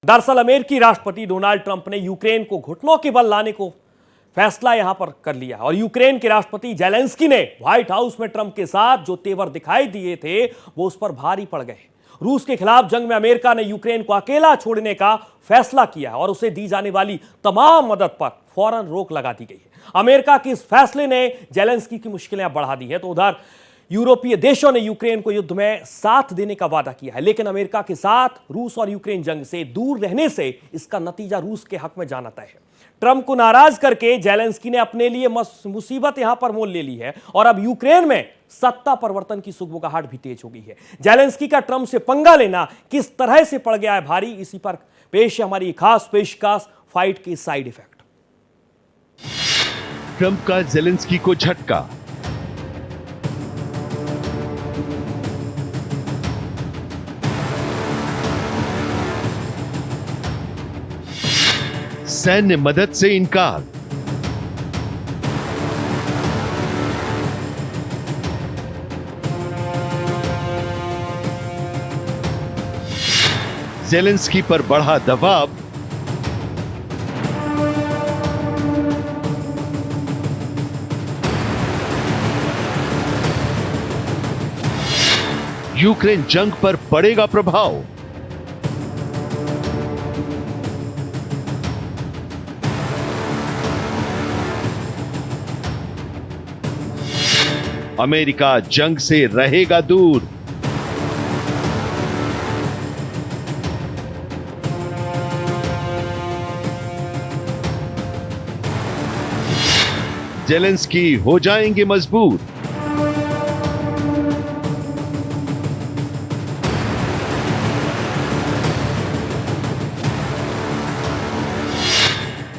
दरअसल अमेरिकी राष्ट्रपति डोनाल्ड ट्रंप ने यूक्रेन को घुटनों के बल लाने को फैसला यहां पर कर लिया और यूक्रेन के राष्ट्रपति जेलेंस्की ने व्हाइट हाउस में ट्रंप के साथ जो तेवर दिखाई दिए थे वो उस पर भारी पड़ गए। रूस के खिलाफ जंग में अमेरिका ने यूक्रेन को अकेला छोड़ने का फैसला किया और उसे दी जाने वाली तमाम मदद पर फौरन रोक लगा दी गई है। अमेरिका के इस फैसले ने जेलेंस्की की मुश्किलें बढ़ा दी है। तो उधर यूरोपीय देशों ने यूक्रेन को युद्ध में साथ देने का वादा किया है, लेकिन अमेरिका के साथ रूस और यूक्रेन जंग से दूर रहने से इसका नतीजा रूस के हक में जाना तय है। ट्रंप को नाराज करके जेलेंस्की ने अपने लिए मुसीबत यहां पर मोल ले ली है और अब यूक्रेन में सत्ता परिवर्तन की सुगबुगाहट भी तेज हो गई है। जेलेंस्की का ट्रंप से पंगा लेना किस तरह से पड़ गया है भारी, इसी पर पेश है हमारी खास पेशकश, फाइट के साइड इफेक्ट। ट्रंप का जेलेंस्की को झटका। सैन्य मदद से इनकार। जेलेंस्की पर बढ़ा दबाव। यूक्रेन जंग पर पड़ेगा प्रभाव। अमेरिका जंग से रहेगा दूर। जेलेंस्की हो जाएंगे मजबूत।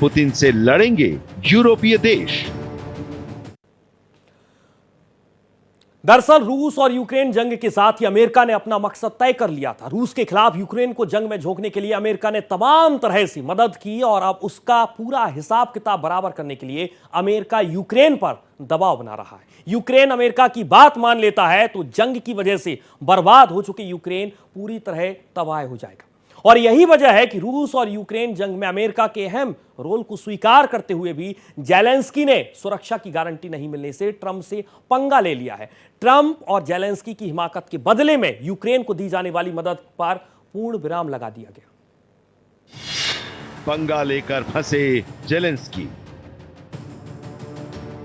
पुतिन से लड़ेंगे यूरोपीय देश। दरअसल रूस और यूक्रेन जंग के साथ ही अमेरिका ने अपना मकसद तय कर लिया था। रूस के खिलाफ यूक्रेन को जंग में झोंकने के लिए अमेरिका ने तमाम तरह से मदद की और अब उसका पूरा हिसाब किताब बराबर करने के लिए अमेरिका यूक्रेन पर दबाव बना रहा है। यूक्रेन अमेरिका की बात मान लेता है तो जंग की वजह से बर्बाद हो चुके यूक्रेन पूरी तरह तबाह हो जाएगा और यही वजह है कि रूस और यूक्रेन जंग में अमेरिका के अहम रोल को स्वीकार करते हुए भी जेलेंस्की ने सुरक्षा की गारंटी नहीं मिलने से ट्रंप से पंगा ले लिया है। ट्रंप और जेलेंस्की की हिमाकत के बदले में यूक्रेन को दी जाने वाली मदद पर पूर्ण विराम लगा दिया गया। पंगा लेकर फंसे जेलेंस्की।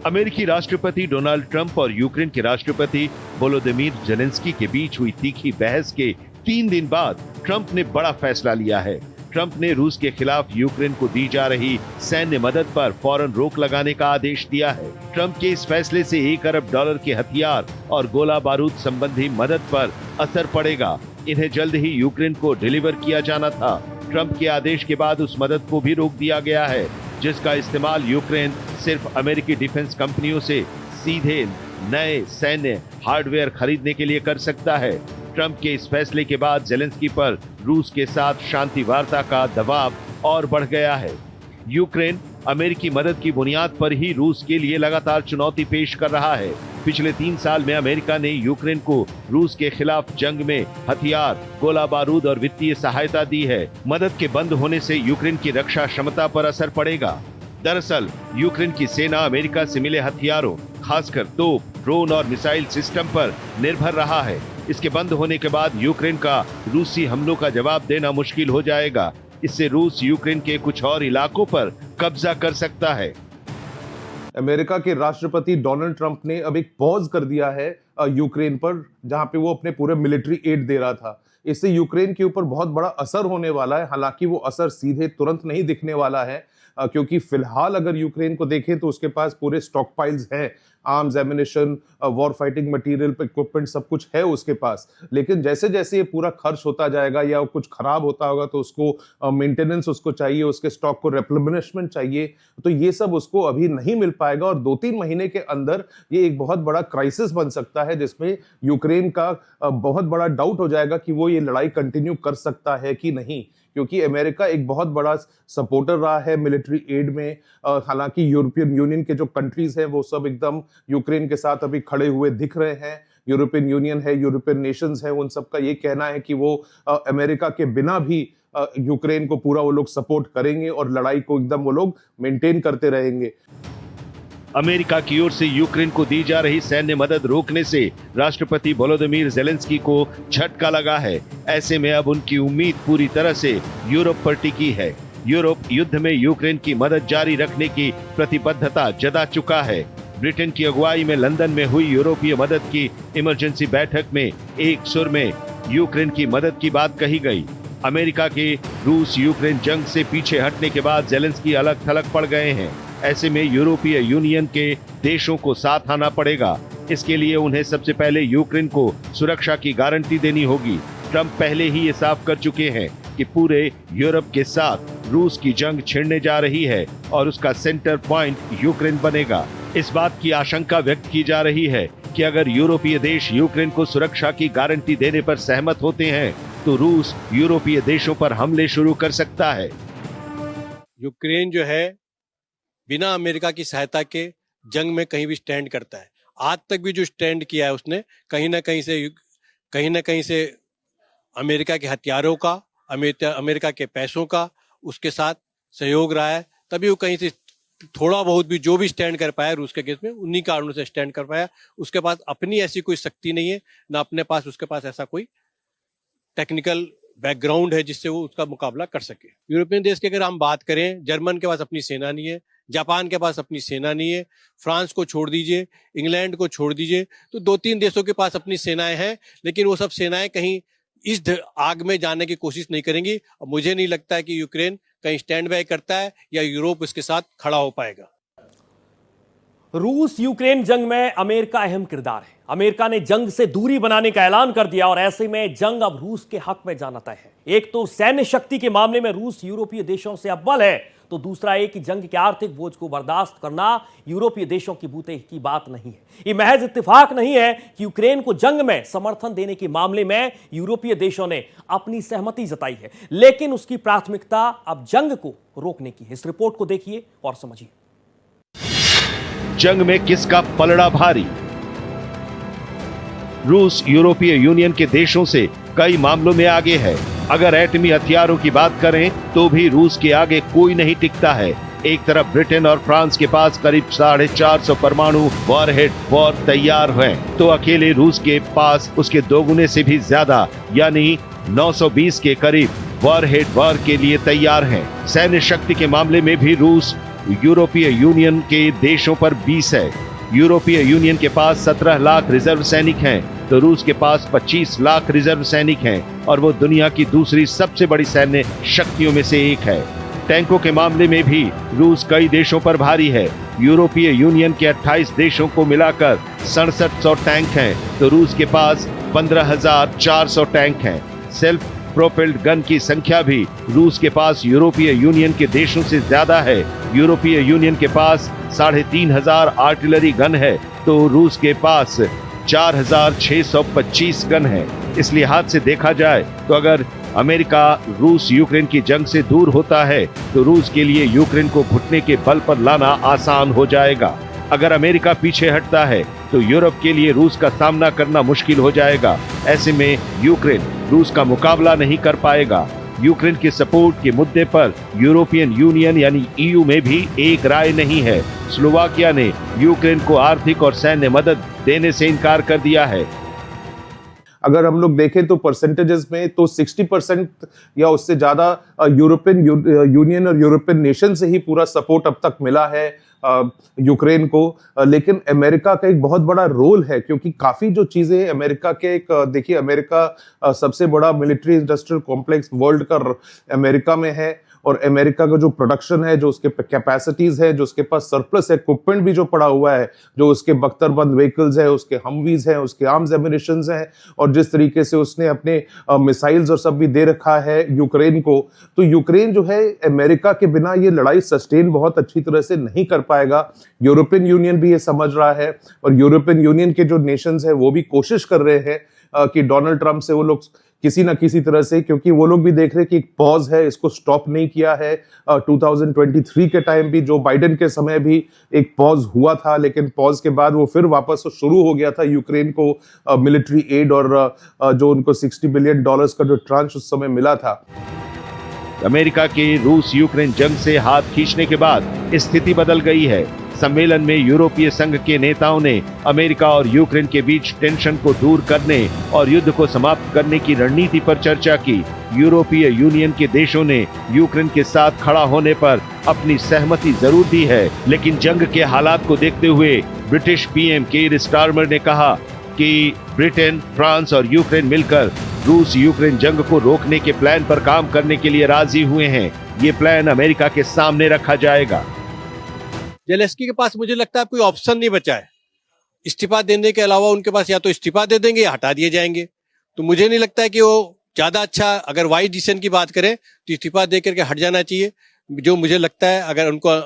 अमेरिकी राष्ट्रपति डोनाल्ड ट्रंप और यूक्रेन के राष्ट्रपति वोलोदिमीर जेलेंस्की के बीच हुई तीखी बहस के 3 दिन बाद ट्रंप ने बड़ा फैसला लिया है। ट्रंप ने रूस के खिलाफ यूक्रेन को दी जा रही सैन्य मदद पर फौरन रोक लगाने का आदेश दिया है। ट्रंप के इस फैसले से $1 अरब के हथियार और गोला बारूद संबंधी मदद पर असर पड़ेगा। इन्हें जल्द ही यूक्रेन को डिलीवर किया जाना था। ट्रंप के आदेश के बाद उस मदद को भी रोक दिया गया है, जिसका इस्तेमाल यूक्रेन सिर्फ अमेरिकी डिफेंस कंपनियों से सीधे नए सैन्य हार्डवेयर खरीदने के लिए कर सकता है। ट्रंप के इस फैसले के बाद जेलेंस्की पर रूस के साथ शांति वार्ता का दबाव और बढ़ गया है। यूक्रेन अमेरिकी मदद की बुनियाद पर ही रूस के लिए लगातार चुनौती पेश कर रहा है। पिछले 3 साल में अमेरिका ने यूक्रेन को रूस के खिलाफ जंग में हथियार, गोला बारूद और वित्तीय सहायता दी है। मदद के बंद होने से यूक्रेन की रक्षा क्षमता पर असर पड़ेगा। दरअसल यूक्रेन की सेना अमेरिका से मिले हथियारों, खासकर तोप, ड्रोन और मिसाइल सिस्टम पर निर्भर रहा है। इसके बंद होने के बाद यूक्रेन का रूसी हमलों का जवाब देना मुश्किल हो जाएगा। इससे रूस यूक्रेन के कुछ और इलाकों पर कब्जा कर सकता है। अमेरिका के राष्ट्रपति डोनाल्ड ट्रंप ने अब एक पॉज कर दिया है यूक्रेन पर, जहां पे वो अपने पूरे मिलिट्री एड दे रहा था। इससे यूक्रेन के ऊपर बहुत बड़ा असर होने वाला है। हालांकि वो असर सीधे तुरंत नहीं दिखने वाला है, क्योंकि फिलहाल अगर यूक्रेन को देखें तो उसके पास पूरे स्टॉक पाइल्स हैं, arms, ammunition, war fighting material, equipment सब कुछ है उसके पास। लेकिन जैसे जैसे ये पूरा खर्च होता जाएगा या कुछ खराब होता होगा तो उसको मेंटेनेंस उसको चाहिए, उसके स्टॉक को रिप्लेनिशमेंट चाहिए, तो ये सब उसको अभी नहीं मिल पाएगा और 2-3 महीने के अंदर ये एक बहुत बड़ा क्राइसिस बन सकता है, जिसमें यूक्रेन का बहुत बड़ा डाउट हो जाएगा कि वो ये लड़ाई कंटिन्यू कर सकता है कि नहीं, क्योंकि अमेरिका एक बहुत बड़ा सपोर्टर रहा है मिलिट्री एड में। हालांकि यूरोपियन यूनियन के जो कंट्रीज हैं वो सब एकदम यूक्रेन के साथ अभी खड़े हुए दिख रहे हैं। यूरोपियन यूनियन है, यूरोपियन नेशंस है, उन सब का ये कहना है कि वो अमेरिका के बिना भी यूक्रेन को पूरा वो लोग सपोर्ट करेंगे और लड़ाई को एकदम वो लोग मेंटेन करते रहेंगे। अमेरिका की ओर से यूक्रेन को दी जा रही सैन्य मदद रोकने से राष्ट्रपति वोलोदिमीर जेलेंस्की को झटका लगा है। ऐसे में अब उनकी उम्मीद पूरी तरह से यूरोप पर टिकी है। यूरोप युद्ध में यूक्रेन की मदद जारी रखने की प्रतिबद्धता जता चुका है। ब्रिटेन की अगुवाई में लंदन में हुई यूरोपीय मदद की इमरजेंसी बैठक में एक सुर में यूक्रेन की मदद की बात कही गई। अमेरिका के रूस यूक्रेन जंग से पीछे हटने के बाद जेलेंस्की अलग थलग पड़ गए हैं। ऐसे में यूरोपीय यूनियन के देशों को साथ आना पड़ेगा। इसके लिए उन्हें सबसे पहले यूक्रेन को सुरक्षा की गारंटी देनी होगी। ट्रंप पहले ही ये साफ कर चुके हैं कि पूरे यूरोप के साथ रूस की जंग छिड़ने जा रही है और उसका सेंटर पॉइंट यूक्रेन बनेगा। इस बात की आशंका व्यक्त की जा रही है कि अगर यूरोपीय देश यूक्रेन को सुरक्षा की गारंटी देने पर सहमत होते हैं तो रूस यूरोपीय देशों पर हमले शुरू कर सकता है। यूक्रेन जो है बिना अमेरिका की सहायता के जंग में कहीं भी स्टैंड करता है। आज तक भी जो स्टैंड किया है उसने कहीं ना कहीं से अमेरिका के हथियारों का, अमेरिका के पैसों का उसके साथ सहयोग रहा है। तभी वो कहीं से थोड़ा बहुत भी जो भी स्टैंड कर पाया रूस के केस में उन्हीं कारणों से स्टैंड कर पाया। उसके पास अपनी ऐसी कोई शक्ति नहीं है, ना अपने पास उसके पास ऐसा कोई टेक्निकल बैकग्राउंड है जिससे वो उसका मुकाबला कर सके। यूरोपियन देश की अगर हम बात करें, जर्मन के पास अपनी सेना नहीं है, जापान के पास अपनी सेना नहीं है, फ्रांस को छोड़ दीजिए, इंग्लैंड को छोड़ दीजिए, तो 2-3 देशों के पास अपनी सेनाएं हैं, लेकिन वो सब सेनाएं कहीं इस आग में जाने की कोशिश नहीं करेंगी। और मुझे नहीं लगता है कि यूक्रेन कहीं स्टैंड बाय करता है या यूरोप उसके साथ खड़ा हो पाएगा। रूस यूक्रेन जंग में अमेरिका अहम किरदार है। अमेरिका ने जंग से दूरी बनाने का ऐलान कर दिया और ऐसे में जंग अब रूस के हक में जाना तय है। एक तो सैन्य शक्ति के मामले में रूस यूरोपीय देशों से अव्वल है, तो दूसरा एक कि जंग के आर्थिक बोझ को बर्दाश्त करना यूरोपीय देशों की बूते की बात नहीं है। ये महज इत्तेफाक नहीं है कि यूक्रेन को जंग में समर्थन देने के मामले में यूरोपीय देशों ने अपनी सहमति जताई है, लेकिन उसकी प्राथमिकता अब जंग को रोकने की है। इस रिपोर्ट को देखिए और समझिए। जंग में किसका पलड़ा भारी? रूस यूरोपीय यूनियन के देशों से कई मामलों में आगे है। अगर एटमी हथियारों की बात करें तो भी रूस के आगे कोई नहीं टिकता है। एक तरफ ब्रिटेन और फ्रांस के पास करीब 450 परमाणु वॉर तैयार हैं, तो अकेले रूस के पास उसके दोगुने से भी ज्यादा यानी 920 के करीब वॉर के लिए तैयार हैं। सैन्य शक्ति के मामले में भी रूस यूरोपीय यूनियन के देशों पर 20 है। यूरोपीय यूनियन के पास 17 लाख रिजर्व सैनिक हैं, तो रूस के पास 25 लाख रिजर्व सैनिक हैं और वो दुनिया की दूसरी सबसे बड़ी सैन्य शक्तियों में से एक है। टैंकों के मामले में भी रूस कई देशों पर भारी है। यूरोपीय यूनियन के 28 देशों को मिलाकर 6700 टैंक हैं, तो रूस के पास 15,400 टैंक हैं। सेल्फ प्रोपेल्ड गन की संख्या भी रूस के पास यूरोपीय यूनियन के देशों से ज्यादा है। यूरोपीय यूनियन के पास 3,500 आर्टिलरी गन है, तो रूस के पास 4,625 गन है। इस लिहाज से देखा जाए तो अगर अमेरिका रूस यूक्रेन की जंग से दूर होता है तो रूस के लिए यूक्रेन को घुटने के बल पर लाना आसान हो जाएगा। अगर अमेरिका पीछे हटता है तो यूरोप के लिए रूस का सामना करना मुश्किल हो जाएगा। ऐसे में यूक्रेन रूस का मुकाबला नहीं कर पाएगा। यूक्रेन के सपोर्ट के मुद्दे पर यूरोपियन यूनियन यानी ईयू में भी एक राय नहीं है। स्लोवाकिया ने यूक्रेन को आर्थिक और सैन्य मदद देने से इनकार कर दिया है। अगर हम लोग देखें तो परसेंटेजेस में तो 60% या उससे ज्यादा यूरोपियन यूनियन और यूरोपियन नेशन से ही पूरा सपोर्ट अब तक मिला है यूक्रेन को। लेकिन अमेरिका का एक बहुत बड़ा रोल है, क्योंकि काफी जो चीजें अमेरिका के देखिए अमेरिका सबसे बड़ा मिलिट्री इंडस्ट्रियल कॉम्प्लेक्स वर्ल्ड का अमेरिका में है, और अमेरिका का जो प्रोडक्शन है, जो उसके कैपेसिटीज है, जो उसके पास सरप्लस इक्विपमेंट भी जो पड़ा हुआ है, जो उसके बख्तरबंद व्हीकल्स है, उसके हमवीज हैं, उसके आर्म्स एमिनिशंस हैं, और जिस तरीके से उसने अपने मिसाइल्स और सब भी दे रखा है यूक्रेन को, तो यूक्रेन जो है अमेरिका के बिना ये लड़ाई सस्टेन बहुत अच्छी तरह से नहीं कर पाएगा। यूरोपियन यूनियन भी ये समझ रहा है, और यूरोपियन यूनियन के जो नेशंस है वो भी कोशिश कर रहे हैं कि डोनाल्ड ट्रंप से वो लोग किसी ना किसी तरह से, क्योंकि वो लोग भी देख रहे हैं कि एक पॉज है, इसको स्टॉप नहीं किया है। 2023 के टाइम भी जो बाइडेन के समय भी एक पॉज हुआ था, लेकिन पॉज के बाद वो फिर वापस शुरू हो गया था यूक्रेन को मिलिट्री एड और जो उनको $60 बिलियन का जो ट्रांच उस समय मिला था। अमेरिका के रूस यूक्रेन जंग से हाथ खींचने के बाद स्थिति बदल गई है। सम्मेलन में यूरोपीय संघ के नेताओं ने अमेरिका और यूक्रेन के बीच टेंशन को दूर करने और युद्ध को समाप्त करने की रणनीति पर चर्चा की। यूरोपीय यूनियन के देशों ने यूक्रेन के साथ खड़ा होने पर अपनी सहमति जरूर दी है, लेकिन जंग के हालात को देखते हुए ब्रिटिश पीएम कीर स्टारमर ने कहा कि ब्रिटेन, फ्रांस और यूक्रेन मिलकर रूस यूक्रेन जंग को रोकने के प्लान पर काम करने के लिए राजी हुए हैं। ये प्लान अमेरिका के सामने रखा जाएगा। जेलेंस्की के पास मुझे लगता है कोई ऑप्शन नहीं बचा है। इस्तीफा देने के अलावा उनके पास या तो इस्तीफा दे देंगे या हटा दिए जाएंगे। तो मुझे नहीं लगता है कि वो ज्यादा अच्छा, अगर वाइस डिसीजन की बात करें तो इस्तीफा दे करके हट जाना चाहिए। जो मुझे लगता है अगर उनको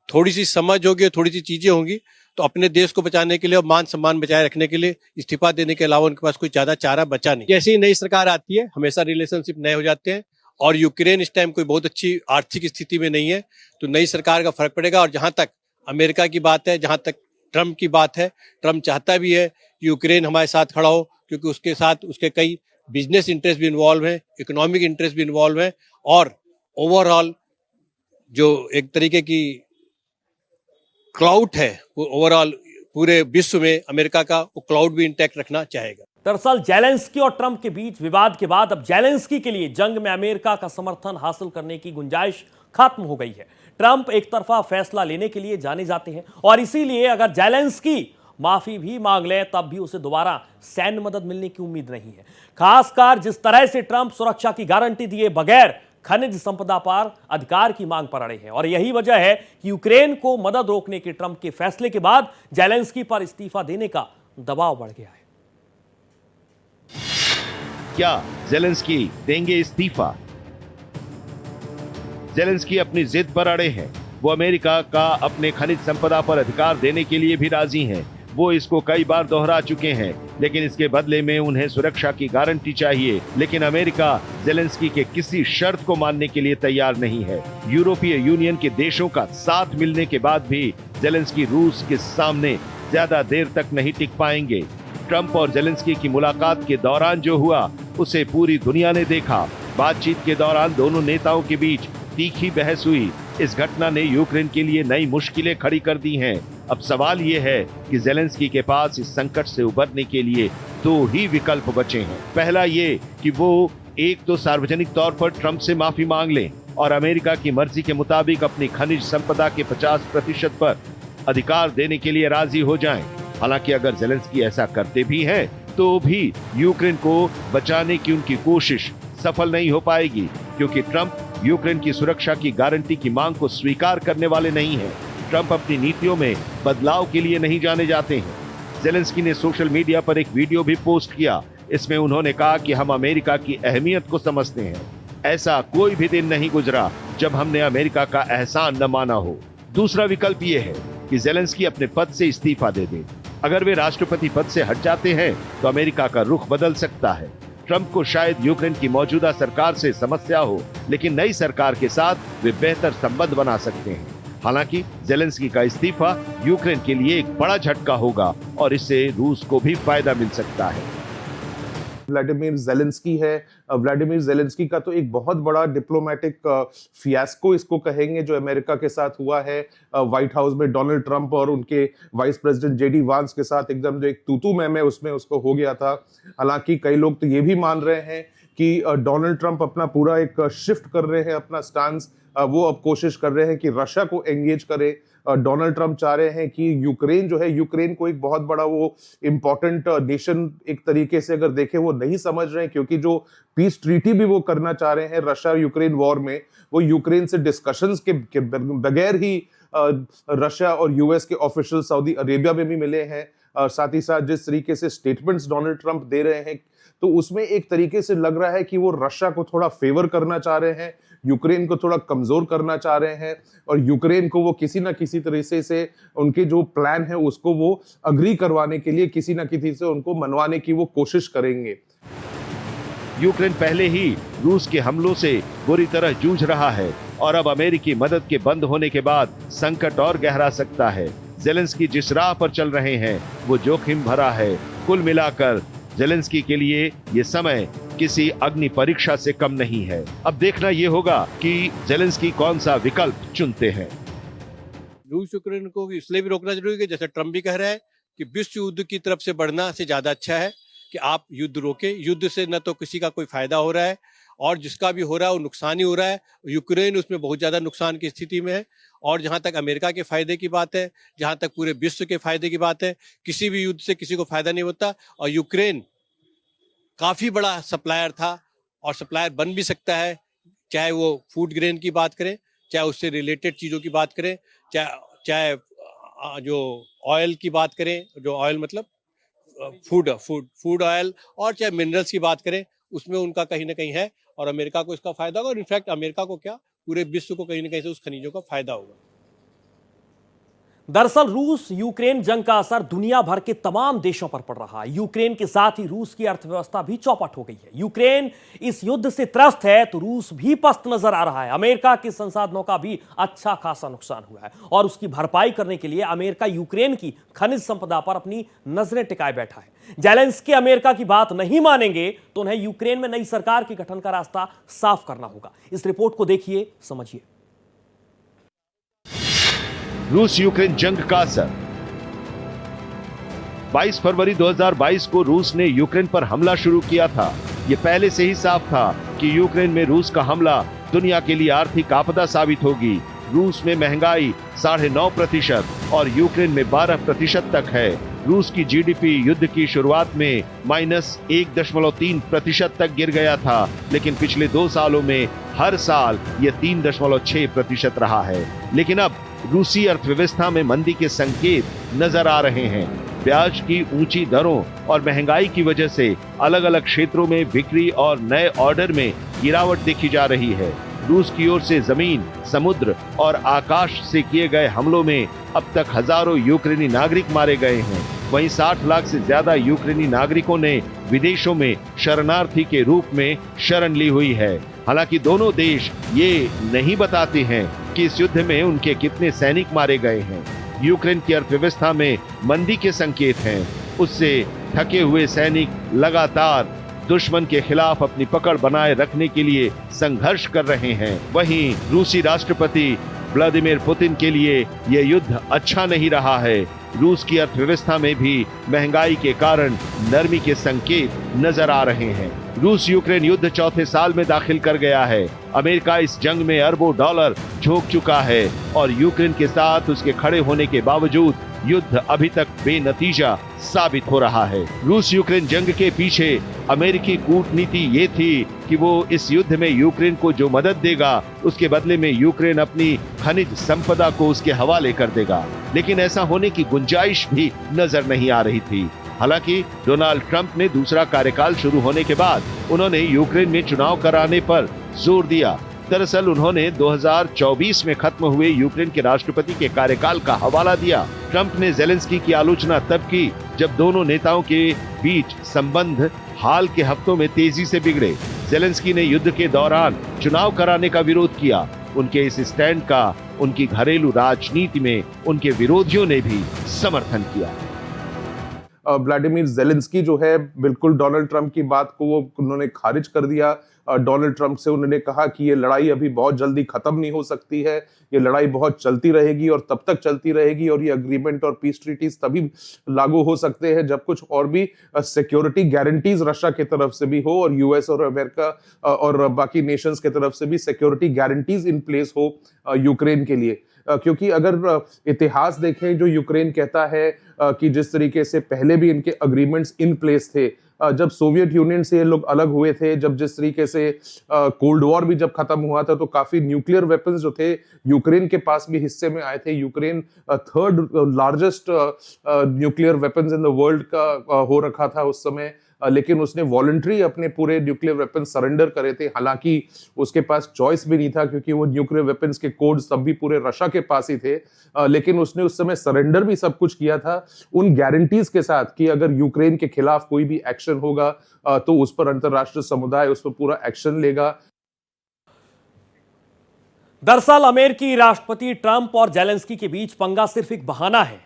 थोड़ी सी समझ होगी, थोड़ी सी चीजें होंगी, तो अपने देश को बचाने के लिए और मान सम्मान बचाए रखने के लिए इस्तीफा देने के अलावा उनके पास कोई ज्यादा चारा बचा नहीं। जैसे ही नई सरकार आती है हमेशा रिलेशनशिप नए हो जाते हैं, और यूक्रेन इस टाइम कोई बहुत अच्छी आर्थिक स्थिति में नहीं है, तो नई सरकार का फर्क पड़ेगा। और जहां तक अमेरिका की बात है, जहां तक ट्रम्प की बात है, ट्रम्प चाहता भी है कि यूक्रेन हमारे साथ खड़ा हो, क्योंकि उसके साथ उसके कई बिजनेस इंटरेस्ट भी इन्वॉल्व हैं, इकोनॉमिक इंटरेस्ट भी इन्वॉल्व हैं, और ओवरऑल जो एक तरीके की क्लाउड है वो ओवरऑल पूरे विश्व में अमेरिका का वो क्लाउड भी इंटैक्ट रखना चाहेगा। दरअसल जेलेंस्की और ट्रंप के बीच विवाद के बाद अब जेलेंस्की के लिए जंग में अमेरिका का समर्थन हासिल करने की गुंजाइश खत्म हो गई है। ट्रंप एक तरफा फैसला लेने के लिए जाने जाते हैं, और इसीलिए अगर जेलेंस्की माफी भी मांग ले तब भी उसे दोबारा सैन्य मदद मिलने की उम्मीद नहीं है। खासकर जिस तरह से ट्रंप सुरक्षा की गारंटी दिए बगैर खनिज संपदा पर अधिकार की मांग पर अड़े हैं, और यही वजह है कि यूक्रेन को मदद रोकने के ट्रंप के फैसले के बाद जेलेंस्की पर इस्तीफा देने का दबाव बढ़ गया है। क्या जेलेंस्की देंगे इस्तीफा? जेलेंस्की अपनी जिद पर अड़े हैं। वो अमेरिका का अपने खनिज संपदा पर अधिकार देने के लिए भी राजी हैं। वो इसको कई बार दोहरा चुके हैं, लेकिन इसके बदले में उन्हें सुरक्षा की गारंटी चाहिए। लेकिन अमेरिका जेलेंस्की के किसी शर्त को मानने के लिए तैयार नहीं है। यूरोपीय यूनियन के देशों का साथ मिलने के बाद भी जेलेंस्की रूस के सामने ज्यादा देर तक नहीं टिक पाएंगे। ट्रंप और जेलेंस्की की मुलाकात के दौरान जो हुआ उसे पूरी दुनिया ने देखा। बातचीत के दौरान दोनों नेताओं के बीच तीखी बहस हुई। इस घटना ने यूक्रेन के लिए नई मुश्किलें खड़ी कर दी हैं। अब सवाल ये है कि जेलेंस्की के पास इस संकट से उबरने के लिए दो ही विकल्प बचे हैं। पहला ये कि वो एक तो सार्वजनिक तौर पर ट्रंप से माफी मांग लें और अमेरिका की मर्जी के मुताबिक अपनी खनिज संपदा के 50% पर अधिकार देने के लिए राजी हो जाएं। हालांकि अगर जेलेंस्की ऐसा करते भी हैं तो भी यूक्रेन को बचाने की उनकी कोशिश सफल नहीं हो पाएगी, क्योंकि ट्रंप यूक्रेन की सुरक्षा की गारंटी की मांग को स्वीकार करने वाले नहीं हैं। ट्रंप अपनी नीतियों में बदलाव के लिए नहीं जाने जाते हैं। जेलेंस्की ने सोशल मीडिया पर एक वीडियो भी पोस्ट किया। इसमें उन्होंने कहा कि हम अमेरिका की अहमियत को समझते हैं। ऐसा कोई भी दिन नहीं गुजरा जब हमने अमेरिका का एहसान न माना हो। दूसरा विकल्प ये है कि जेलेंस्की अपने पद से इस्तीफा दे दें। अगर वे राष्ट्रपति पद से हट जाते हैं तो अमेरिका का रुख बदल सकता है। ट्रंप को शायद यूक्रेन की मौजूदा सरकार से समस्या हो, लेकिन नई सरकार के साथ वे बेहतर संबंध बना सकते हैं। हालांकि जेलेंस्की का इस्तीफा यूक्रेन के लिए एक बड़ा झटका होगा और इससे रूस को भी फायदा मिल सकता है। व्लादिमीर जेलेंस्की है। व्लादिमीर जेलेंस्की का तो एक बहुत बड़ा डिप्लोमेटिक फियास्को इसको कहेंगे जो अमेरिका के साथ हुआ है। व्हाइट हाउस में डोनाल्ड ट्रंप और उनके वाइस प्रेसिडेंट जेडी वांस के साथ एकदम जो एक तूतू मैमे उसमें उसको हो गया था। हालांकि कई लोग तो ये भी मान रहे हैं कि डोनाल्ड ट्रंप अपना पूरा एक शिफ्ट कर रहे हैं अपना स्टांस। वो अब कोशिश कर रहे हैं कि रशिया को एंगेज करे। डोनाल्ड ट्रंप चाह रहे हैं कि यूक्रेन जो है, यूक्रेन को एक बहुत बड़ा वो इंपॉर्टेंट नेशन एक तरीके से अगर देखें वो नहीं समझ रहे हैं, क्योंकि जो पीस ट्रीटी भी वो करना चाह रहे हैं रशिया यूक्रेन वॉर में, वो यूक्रेन से डिस्कशंस के बगैर ही रशिया और यूएस के ऑफिशियल सऊदी अरेबिया में भी मिले हैं। साथ ही साथ जिस तरीके से स्टेटमेंट्स डोनाल्ड ट्रंप दे रहे हैं तो उसमें एक तरीके से लग रहा है कि वो रशिया को थोड़ा फेवर करना चाह रहे हैं, यूक्रेन को थोड़ा कमजोर करना चाह रहे हैं, और यूक्रेन को वो किसी ना किसी तरीके से उनके जो प्लान है उसको वो अग्री करवाने के लिए किसी ना किसी से उनको मनवाने की वो कोशिश करेंगे। यूक्रेन पहले ही रूस के हमलों से बुरी तरह जूझ रहा है और अब अमेरिकी मदद के बंद होने के बाद संकट और गहरा सकता है। जेलेंस्की जिस राह पर चल रहे हैं वो जोखिम भरा है। कुल मिलाकर जेलेंस्की के लिए ये समय किसी अग्नि परीक्षा से कम नहीं है। अब देखना ये होगा कि जेलेंस्की कौन सा विकल्प चुनते हैं। रूस यूक्रेन को इसलिए भी रोकना जरूरी है, जैसे ट्रम्प भी कह रहा है कि विश्व युद्ध की तरफ से बढ़ना से ज्यादा अच्छा है कि आप युद्ध रोके। युद्ध से न तो किसी का कोई फायदा हो रहा है और जिसका भी हो रहा है वो नुकसान ही हो रहा है। यूक्रेन उसमें बहुत ज्यादा नुकसान की स्थिति में है। और जहां तक अमेरिका के फायदे की बात है, जहां तक पूरे विश्व के फायदे की बात है, किसी भी युद्ध से किसी को फायदा नहीं होता। और यूक्रेन काफी बड़ा सप्लायर था और सप्लायर बन भी सकता है, चाहे वो फूड ग्रेन की बात करें, चाहे उससे रिलेटेड चीजों की बात करें, चाहे जो ऑयल की बात करें, जो ऑयल मतलब फूड ऑयल, और चाहे मिनरल्स की बात करें, उसमें उनका कहीं ना कहीं है और अमेरिका को इसका फायदा होगा। और इनफैक्ट अमेरिका को क्या, पूरे विश्व को कहीं ना कहीं से उस खनिजों का फायदा होगा। दरअसल रूस यूक्रेन जंग का असर दुनिया भर के तमाम देशों पर पड़ रहा है। यूक्रेन के साथ ही रूस की अर्थव्यवस्था भी चौपट हो गई है। यूक्रेन इस युद्ध से त्रस्त है तो रूस भी पस्त नजर आ रहा है। अमेरिका के संसाधनों का भी अच्छा खासा नुकसान हुआ है और उसकी भरपाई करने के लिए अमेरिका यूक्रेन की खनिज संपदा पर अपनी नजरें टिकाए बैठा है। जेलेंस्की अमेरिका की बात नहीं मानेंगे तो उन्हें यूक्रेन में नई सरकार के गठन का रास्ता साफ करना होगा। इस रिपोर्ट को देखिए, समझिए। रूस यूक्रेन जंग का असर। 22 फरवरी 2022 को रूस ने यूक्रेन पर हमला शुरू किया था। यह पहले से ही साफ था कि यूक्रेन में रूस का हमला दुनिया के लिए आर्थिक आपदा साबित होगी। रूस में महंगाई 9.5% और यूक्रेन में 12% तक है। रूस की जीडीपी युद्ध की शुरुआत में -1.3% तक गिर गया था, लेकिन पिछले 2 सालों में हर साल यह 3.6% रहा है। लेकिन अब रूसी अर्थव्यवस्था में मंदी के संकेत नजर आ रहे हैं। ब्याज की ऊंची दरों और महंगाई की वजह से अलग अलग क्षेत्रों में बिक्री और नए ऑर्डर में गिरावट देखी जा रही है। रूस की ओर से जमीन, समुद्र और आकाश से किए गए हमलों में अब तक हजारों यूक्रेनी नागरिक मारे गए हैं। वहीं 60 लाख से ज्यादा यूक्रेनी नागरिकों ने विदेशों में शरणार्थी के रूप में शरण ली हुई है। हालांकि दोनों देश ये नहीं बताते हैं कि इस युद्ध में उनके कितने सैनिक मारे गए हैं। यूक्रेन की अर्थव्यवस्था में मंदी के संकेत हैं। उससे थके हुए सैनिक लगातार दुश्मन के खिलाफ अपनी पकड़ बनाए रखने के लिए संघर्ष कर रहे हैं। वहीं रूसी राष्ट्रपति व्लादिमीर पुतिन के लिए यह युद्ध अच्छा नहीं रहा है। रूस की अर्थव्यवस्था में भी महंगाई के कारण नरमी के संकेत नजर आ रहे हैं। रूस यूक्रेन युद्ध चौथे साल में दाखिल कर गया है। अमेरिका इस जंग में अरबों डॉलर झोंक चुका है और यूक्रेन के साथ उसके खड़े होने के बावजूद युद्ध अभी तक बेनतीजा साबित हो रहा है। रूस यूक्रेन जंग के पीछे अमेरिकी कूटनीति ये थी कि वो इस युद्ध में यूक्रेन को जो मदद देगा उसके बदले में यूक्रेन अपनी खनिज संपदा को उसके हवाले कर देगा। लेकिन ऐसा होने की गुंजाइश भी नजर नहीं आ रही थी। हालांकि डोनाल्ड ट्रंप ने दूसरा कार्यकाल शुरू होने के बाद उन्होंने यूक्रेन में चुनाव कराने पर जोर दिया। दरअसल उन्होंने 2024 में खत्म हुए यूक्रेन के राष्ट्रपति के कार्यकाल का हवाला दिया। ट्रंप ने जेलेंस्की की आलोचना तब की जब दोनों नेताओं के बीच संबंध हाल के हफ्तों में तेजी से बिगड़े। जेलेंस्की ने युद्ध के दौरान चुनाव कराने का विरोध किया। उनके इस स्टैंड का उनकी घरेलू राजनीति में उनके विरोधियों ने भी समर्थन किया। व्लादिमीर जेलेंस्की जो है बिल्कुल डोनाल्ड ट्रंप की बात को वो उन्होंने खारिज कर दिया। डोनाल्ड ट्रंप से उन्होंने कहा कि ये लड़ाई अभी बहुत जल्दी खत्म नहीं हो सकती है, ये लड़ाई बहुत चलती रहेगी और तब तक चलती रहेगी और ये अग्रीमेंट और पीस ट्रीटीज तभी लागू हो सकते हैं जब कुछ और भी सिक्योरिटी गारंटीज रशिया की तरफ से भी हो और यूएस और अमेरिका और बाकी नेशंस की तरफ से भी सिक्योरिटी गारंटीज इन प्लेस हो यूक्रेन के लिए। क्योंकि अगर इतिहास देखें जो यूक्रेन कहता है कि जिस तरीके से पहले भी इनके अग्रीमेंट्स इन प्लेस थे, जब सोवियत यूनियन से ये लोग अलग हुए थे, जब जिस तरीके से कोल्ड वॉर भी जब खत्म हुआ था तो काफी न्यूक्लियर वेपन्स जो थे यूक्रेन के पास भी हिस्से में आए थे। Ukraine 3rd largest nuclear weapons in the world का हो रखा था उस समय, लेकिन उसने वॉलंटरी अपने पूरे न्यूक्लियर वेपन सरेंडर करे थे। हालांकि उसके पास चॉइस भी नहीं था क्योंकि वो न्यूक्लियर वेपन्स के कोड्स तब भी पूरे रशिया के पास ही थे, लेकिन उसने उस समय सरेंडर भी सब कुछ किया था उन गारंटीज के साथ कि अगर यूक्रेन के खिलाफ कोई भी एक्शन होगा तो उस पर अंतरराष्ट्रीय समुदाय उस पर पूरा एक्शन लेगा। दरअसल अमेरिकी राष्ट्रपति ट्रंप और जेलेंस्की के बीच पंगा सिर्फ एक बहाना है।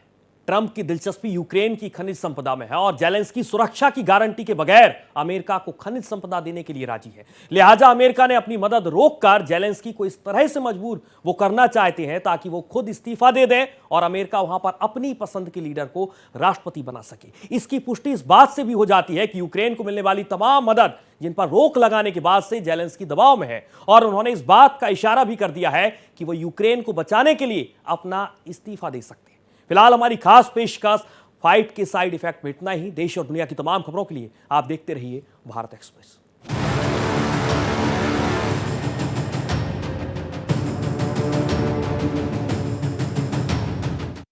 ट्रंप की दिलचस्पी यूक्रेन की खनिज संपदा में है और जेलेंस्की सुरक्षा की गारंटी के बगैर अमेरिका को खनिज संपदा देने के लिए राजी है। लिहाजा अमेरिका ने अपनी मदद रोककर जेलेंस्की को इस तरह से मजबूर वो करना चाहते हैं ताकि वो खुद इस्तीफा दे दें और अमेरिका वहां पर अपनी पसंद के लीडर को राष्ट्रपति बना सके। इसकी पुष्टि इस बात से भी हो जाती है कि यूक्रेन को मिलने वाली तमाम मदद जिन पर रोक लगाने के बाद से जेलेंस्की दबाव में है और उन्होंने इस बात का इशारा भी कर दिया है कि वो यूक्रेन को बचाने के लिए अपना इस्तीफा दे सकते हैं। फिलहाल हमारी खास पेशकश फाइट के साइड इफेक्ट में इतना ही। देश और दुनिया की तमाम खबरों के लिए आप देखते रहिए भारत एक्सप्रेस।